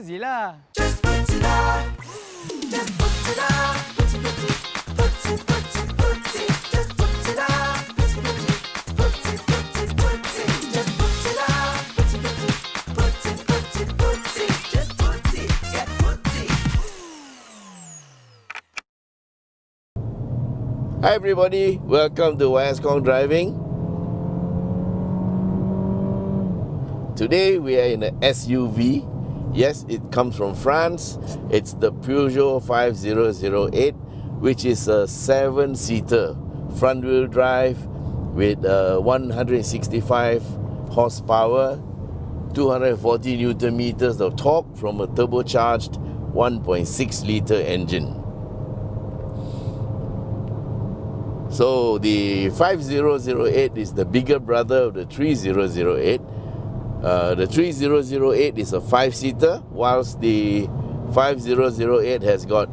Mozilla. Hi everybody, welcome to Khong Driving. Today we are in an SUV. Yes, it comes from France. It's the Peugeot 5008, which is a 7-seater front-wheel drive with 165 horsepower, 240 Newton meters of torque from a turbocharged 1.6 litre engine. So the 5008 is the bigger brother of the 3008. The 3008 is a 5-seater, whilst the 5008 has got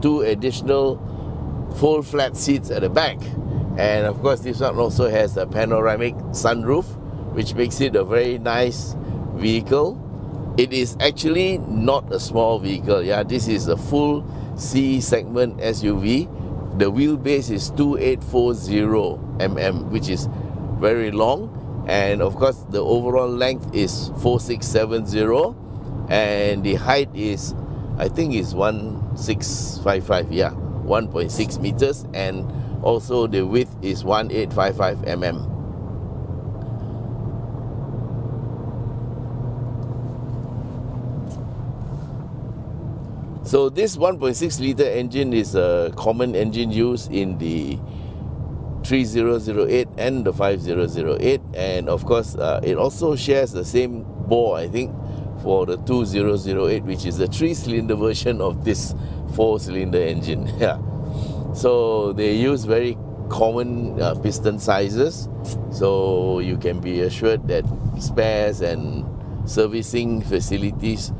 2 additional full flat seats at the back. And of course this one also has a panoramic sunroof, which makes it a very nice vehicle. It is actually not a small vehicle. Yeah, this is a full C segment SUV. The wheelbase is 2840 mm, which is very long, and of course the overall length is 4670, and the height is, I think, is 1655, yeah, 1.6 meters, and also the width is 1855 mm. So this 1.6 litre engine is a common engine used in the 3008 and the 5008, and of course it also shares the same bore, I think, for the 2008, which is the 3-cylinder version of this 4-cylinder engine. Yeah. So they use very common piston sizes, so you can be assured that spares and servicing facilities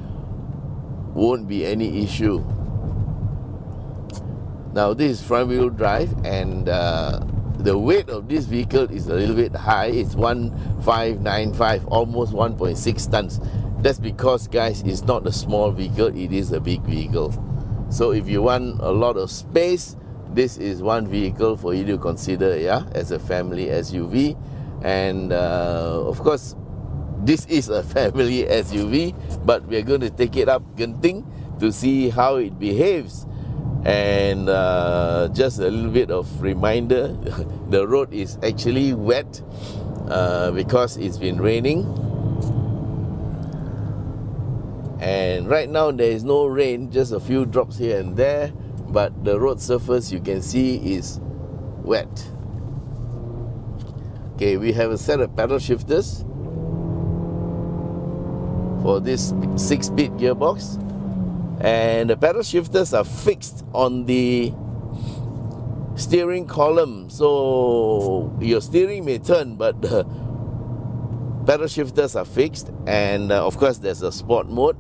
won't be any issue. Now this is front wheel drive, and the weight of this vehicle is a little bit high. It's 1595, almost 1.6 tons. That's because, guys, it's not a small vehicle, it is a big vehicle. So if you want a lot of space, this is one vehicle for you to consider, yeah, as a family SUV. And of course this is a family SUV, but we're going to take it up Genting to see how it behaves. And just a little bit of reminder, the road is actually wet because it's been raining. And right now there is no rain, just a few drops here and there, but the road surface, you can see, is wet. Okay, we have a set of paddle shifters for this 6-speed gearbox, and the paddle shifters are fixed on the steering column, so your steering may turn, but the paddle shifters are fixed. And of course there's a sport mode,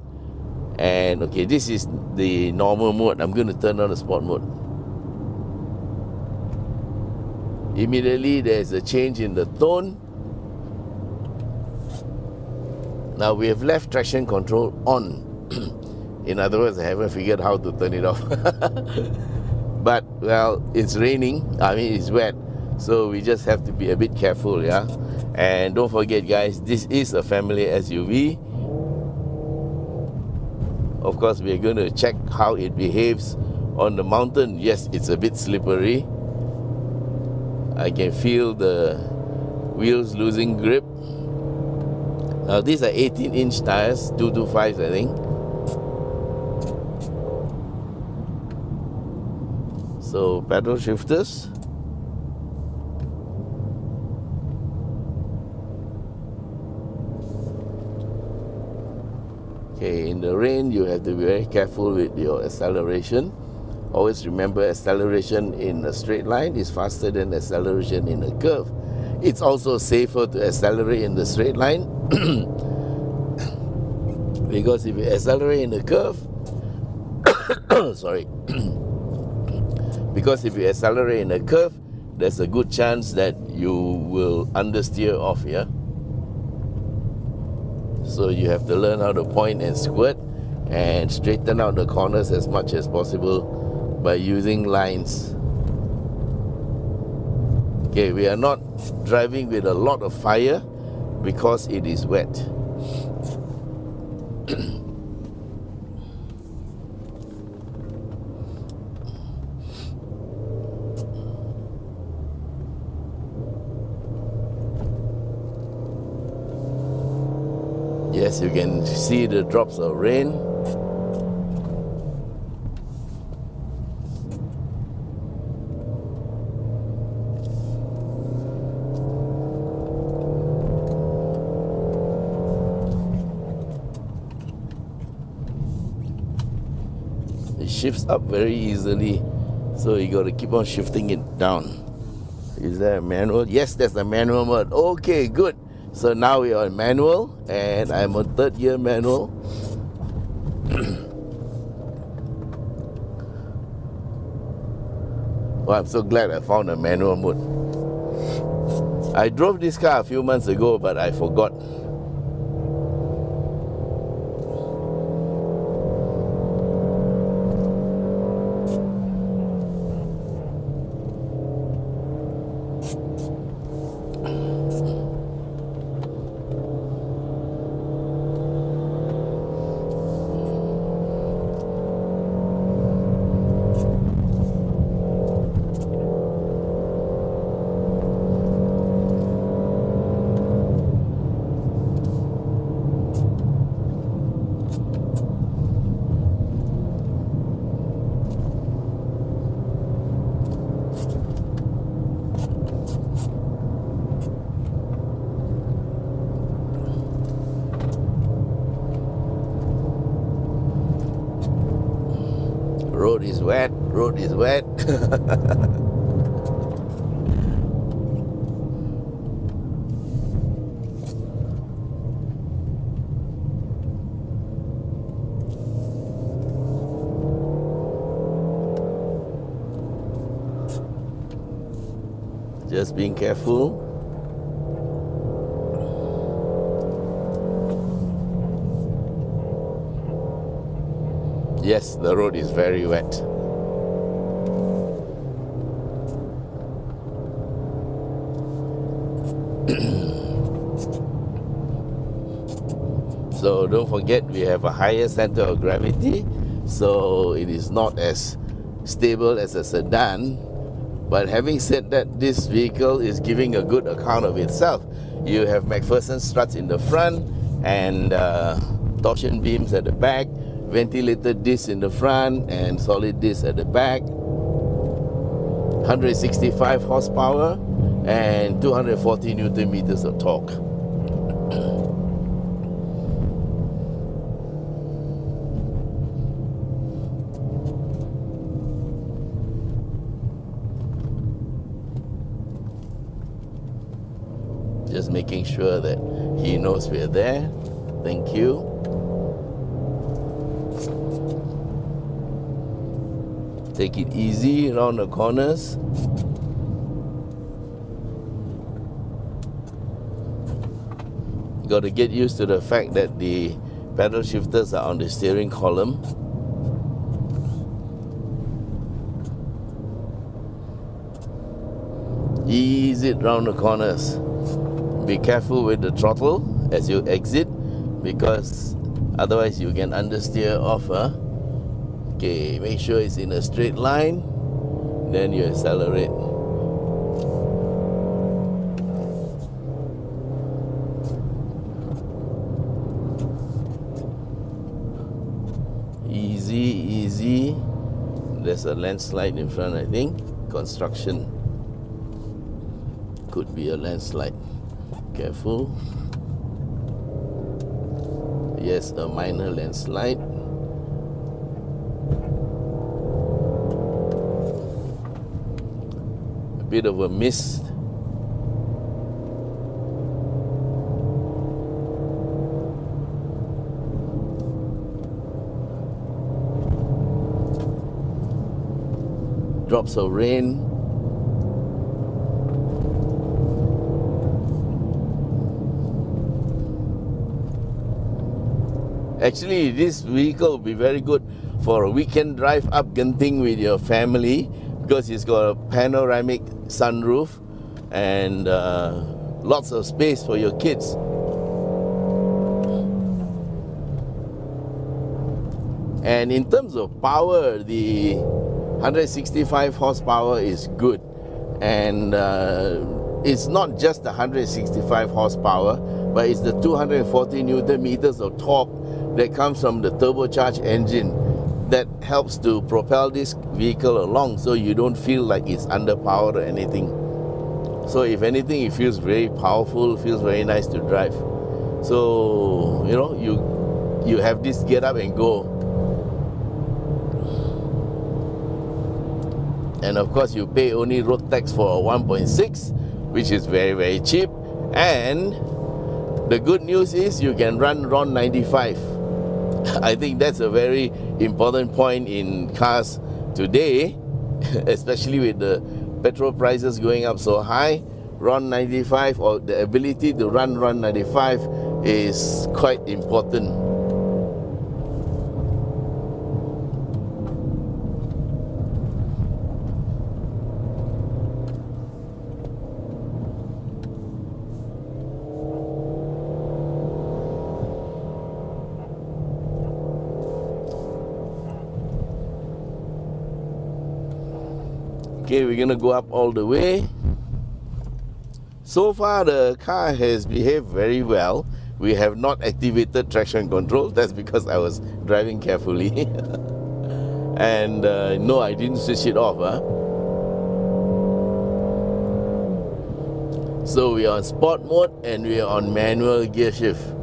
and okay, this is the normal mode. I'm going to turn on the sport mode. Immediately there's a change in the tone. Now we have left traction control on. In other words, I haven't figured how to turn it off. But, well, it's raining, I mean it's wet, so we just have to be a bit careful, yeah. And don't forget, guys, this is a family SUV. Of course, we're going to check how it behaves on the mountain. Yes, it's a bit slippery. I can feel the wheels losing grip. Now these are 18-inch tires, 225s, I think. So paddle shifters. Okay, in the rain you have to be very careful with your acceleration. Always remember, acceleration in a straight line is faster than acceleration in a curve. It's also safer to accelerate in the straight line because if you accelerate in the curve, sorry, because if you accelerate in a curve, there's a good chance that you will understeer off, yeah? So you have to learn how to point and squirt and straighten out the corners as much as possible by using lines. Okay, we are not driving with a lot of fire because it is wet. Yes, you can see the drops of rain. It shifts up very easily, so you got to keep on shifting it down. Is there a manual? Yes, there's a manual mode. Okay, good. So now we are on manual, and I'm on third gear manual. Well, I'm so glad I found a manual mode. I drove this car a few months ago, but I forgot. Road is wet, road is wet. Just being careful. Yes, the road is very wet. So don't forget, we have a higher center of gravity, so it is not as stable as a sedan. But having said that, this vehicle is giving a good account of itself. You have McPherson struts in the front and torsion beams at the back, ventilated discs in the front and solid discs at the back, 165 horsepower and 240 Newton meters of torque. Just making sure that he knows we're there. Thank you. Take it easy around the corners. Got to get used to the fact that the pedal shifters are on the steering column. Ease it round the corners. Be careful with the throttle as you exit, because otherwise you can understeer off. Okay, make sure it's in a straight line, then you accelerate. Easy, easy. There's a landslide in front, I think. Construction. Could be a landslide. Careful. Yes, a minor landslide. A bit of a mist. Drops of rain. Actually, this vehicle will be very good for a weekend drive up Genting with your family because it's got a panoramic sunroof and lots of space for your kids. And in terms of power, the 165 horsepower is good, and it's not just the 165 horsepower, but it's the 240 Newton meters of torque that comes from the turbocharged engine that helps to propel this vehicle along, so you don't feel like it's underpowered or anything. So if anything, it feels very powerful, feels very nice to drive. So you know, you have this get up and go. And of course you pay only road tax for 1.6, which is very, very cheap. And the good news is you can run RON 95. I think that's a very important point in cars today, especially with the petrol prices going up so high. RON 95, or the ability to run RON 95, is quite important. Okay, we're gonna go up all the way. So far the car has behaved very well. We have not activated traction control. That's because I was driving carefully. And no, I didn't switch it off. So we are on sport mode and we are on manual gear shift.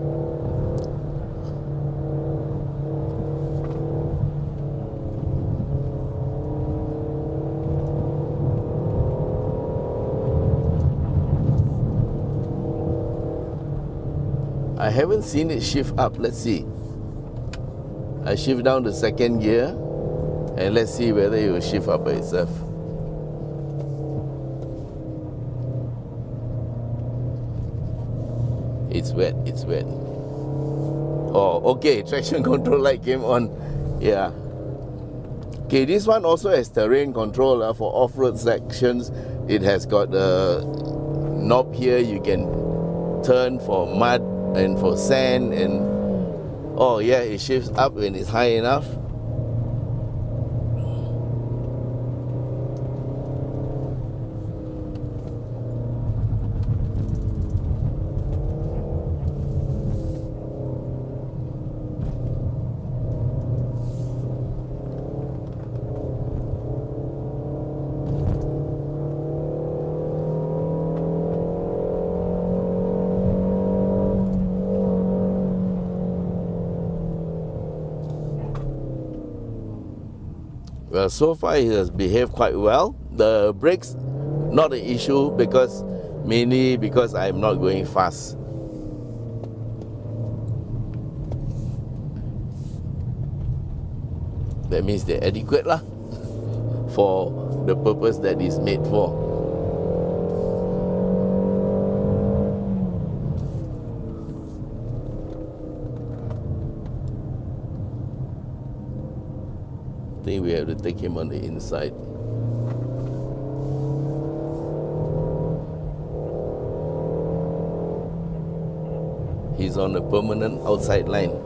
I haven't seen it shift up. Let's see. I shift down the second gear and let's see whether it will shift up by itself. It's wet, it's wet. Oh, okay, traction control light came on. Yeah. Okay, this one also has terrain control for off-road sections. It has got a knob here. You can turn for mud and for sand, and oh yeah, it shifts up when it's high enough. Well, so far it has behaved quite well. The brakes, not an issue, because mainly because I'm not going fast. That means they're adequate lah, for the purpose that it's made for. I think we have to take him on the inside. He's on a permanent outside line.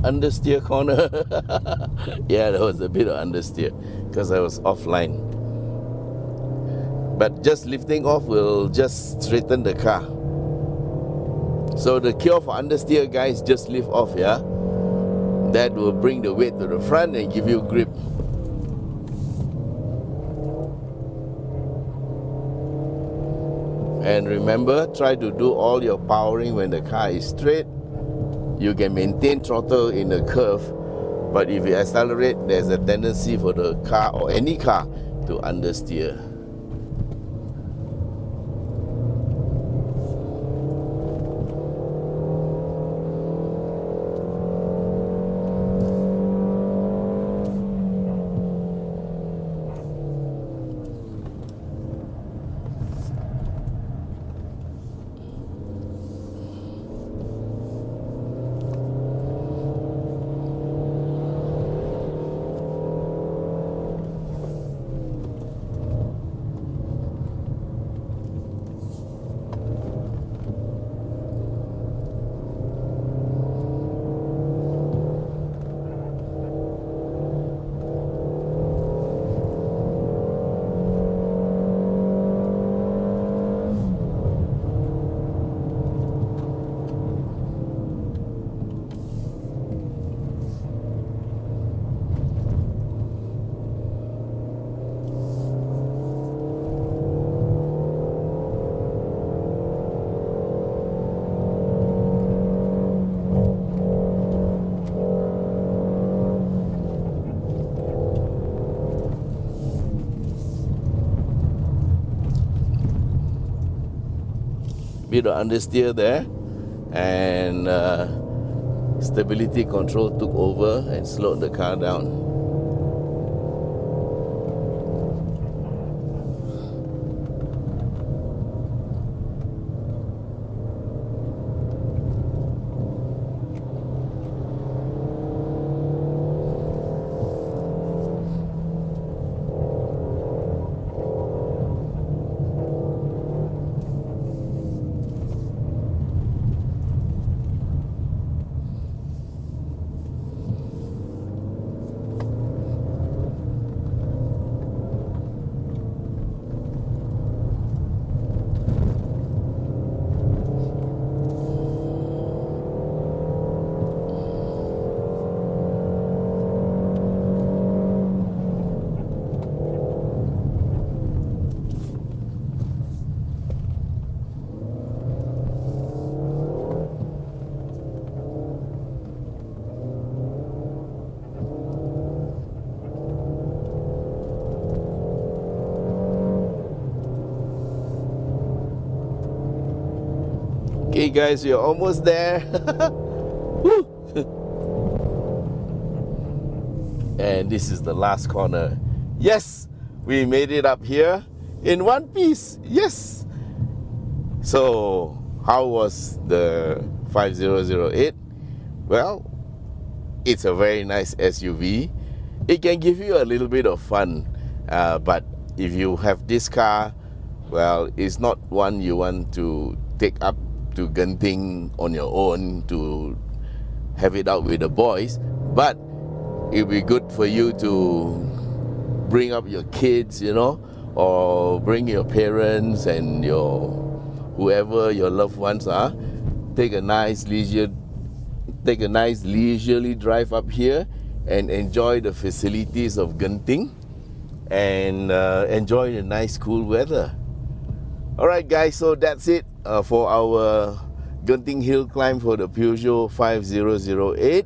understeer corner. Yeah, there was a bit of understeer because I was offline. But just lifting off will just straighten the car. So the cure for understeer, guys, just lift off, yeah? That will bring the weight to the front and give you grip. And remember, try to do all your powering when the car is straight. You can maintain throttle in a curve, but if you accelerate, there's a tendency for the car or any car to understeer. Bit of understeer there, and stability control took over and slowed the car down. Okay guys, we're almost there. And this is the last corner. Yes, we made it up here in one piece. Yes. So how was the 5008? Well, it's a very nice SUV. It can give you a little bit of fun, but if you have this car, well, it's not one you want to take up to Genting on your own to have it out with the boys, but it'll be good for you to bring up your kids, you know, or bring your parents and your whoever your loved ones are. Take a nice leisurely drive up here and enjoy the facilities of Genting and enjoy the nice cool weather. Alright guys, so that's it for our Genting hill climb for the Peugeot 5008.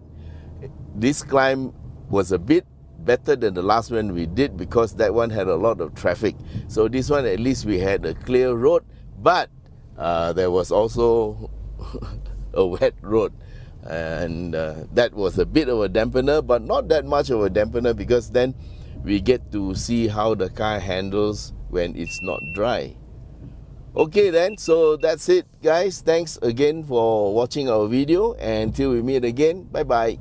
This climb was a bit better than the last one we did because that one had a lot of traffic. So this one, at least we had a clear road, but there was also a wet road, and that was a bit of a dampener, but not that much of a dampener because then we get to see how the car handles when it's not dry. Okay then, so that's it guys. Thanks again for watching our video, and till we meet again, bye bye.